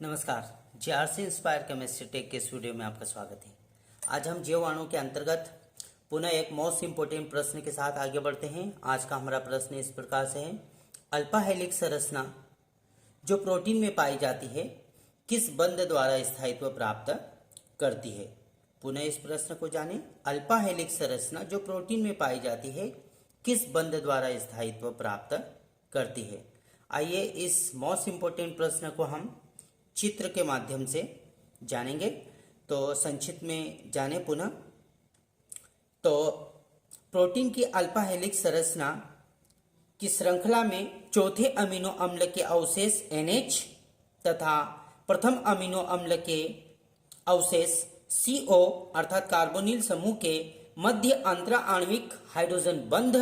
नमस्कार, JRC inspire chemistry take के इस वीडियो में आपका स्वागत है। आज हम जीवाणु के अंतर्गत पुनः एक मोस्ट इम्पोर्टेंट प्रश्न के साथ आगे बढ़ते हैं। आज का हमारा प्रश्न इस प्रकार से है, अल्फा हेलिक्स संरचना जो प्रोटीन में पाई जाती है किस बंध द्वारा स्थायित्व प्राप्त करती है। पुनः इस प्रश्न को जानें, अल्फा हेलिक्स संरचना जो प्रोटीन में पाई जाती है किस बंध द्वारा स्थायित्व प्राप्त करती है। आइए इस मोस्ट इम्पोर्टेंट प्रश्न को हम चित्र के माध्यम से जानेंगे। तो संक्षिप्त में जाने पुनः, तो प्रोटीन की अल्फा हेलिक्स संरचना की श्रृंखला में चौथे अमीनो अम्ल के अवशेष NH तथा प्रथम अमीनो अम्ल के अवशेष CO अर्थात कार्बोनिल समूह के मध्य अंतरा आणविक हाइड्रोजन बंध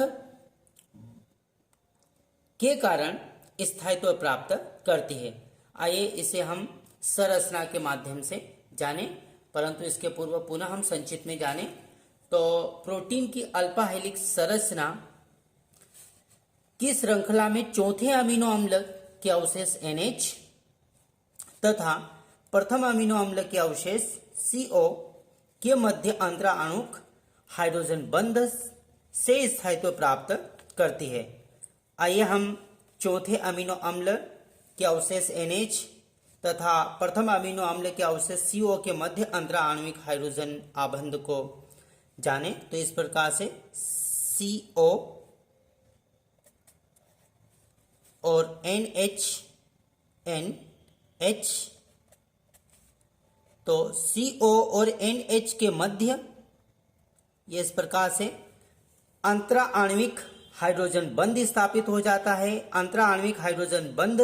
के कारण स्थायित्व प्राप्त करती है। आइए इसे हम संरचना के माध्यम से जानें, परंतु इसके पूर्व पुनः हम संक्षिप्त में जानें। तो प्रोटीन की अल्फा हेलिक्स संरचना की श्रृंखला में चौथे अमीनो अम्ल के अवशेष NH तथा प्रथम अमीनो अम्ल के अवशेष CO के मध्य अंतरा आणुक हाइड्रोजन बंध से स्थायित्व प्राप्त करती है। आइए हम चौथे अमीनो अम्ल के अवशेष NH तथा प्रथम अमीनो अम्ल के अवशेष CO के मध्य अंतरा आणविक हाइड्रोजन आबंध को जाने। तो इस प्रकार से CO और NH, तो CO और NH के मध्य ये इस प्रकार से अंतरा आणविक हाइड्रोजन बंध स्थापित हो जाता है। अंतरा आणविक हाइड्रोजन बंध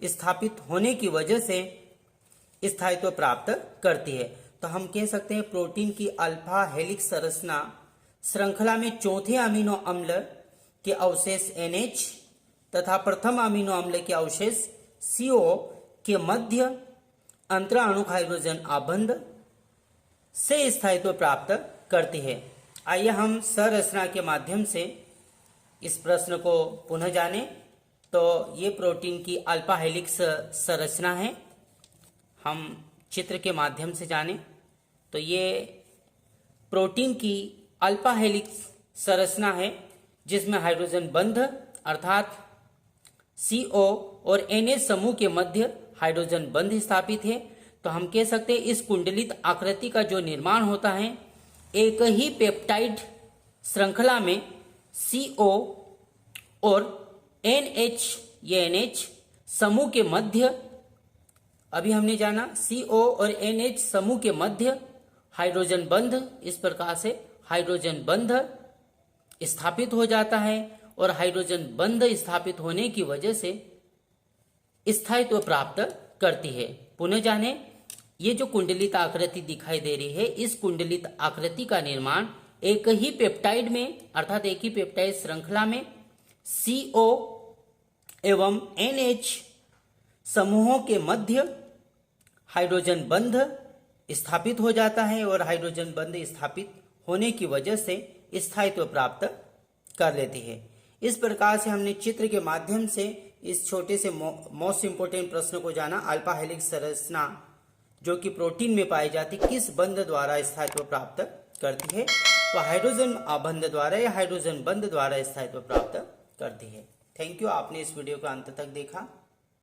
स्थापित होने की वजह से स्थायित्व प्राप्त करती है। तो हम कह सकते हैं प्रोटीन की अल्फा हेलिक्स संरचना श्रृंखला में चौथे अमीनो अम्ल के अवशेष NH तथा प्रथम अमीनो अम्ल के अवशेष CO के मध्य अंतरा आणुक हाइड्रोजन आबंध से स्थायित्व प्राप्त करती है। आइए हम संरचना के माध्यम से इस प्रश्न को पुनः जानें। तो ये प्रोटीन की अल्फा हेलिक्स संरचना है, हम चित्र के माध्यम से जानें। तो ये प्रोटीन की अल्फा हेलिक्स संरचना है जिसमें हाइड्रोजन बंध अर्थात CO और NH समूह के मध्य हाइड्रोजन बंध स्थापित है। तो हम कह सकते हैं इस कुंडलित आकृति का जो निर्माण होता है एक ही पेप्टाइड श्रृंखला में CO और NH, ये NH समूह के मध्य, अभी हमने जाना CO और NH समूह के मध्य हाइड्रोजन बंध, इस प्रकार से हाइड्रोजन बंध स्थापित हो जाता है और हाइड्रोजन बंध स्थापित होने की वजह से स्थायित्व प्राप्त करती है। पुनः जाने, ये जो कुंडलित आकृति दिखाई दे रही है, इस कुंडलित आकृति का निर्माण एक ही पेप्टाइड में अर्थात एक ही पेप्टाइड श्रृंखला में CO एवं NH समूहों के मध्य हाइड्रोजन बंध स्थापित हो जाता है और हाइड्रोजन बंध स्थापित होने की वजह से स्थायित्व प्राप्त कर लेती है। इस प्रकार से हमने चित्र के माध्यम से इस छोटे से मोस्ट इंपोर्टेंट प्रश्न को जाना, अल्फा हेलिक्स संरचना जो कि प्रोटीन में पाई जाती किस बंध द्वारा स्थायित्व प्राप्त करती है। तो हाइड्रोजन आबंध द्वारा या हाइड्रोजन बंध द्वारा स्थायित्व प्राप्त करती है। थैंक यू, आपने इस वीडियो को अंत तक देखा।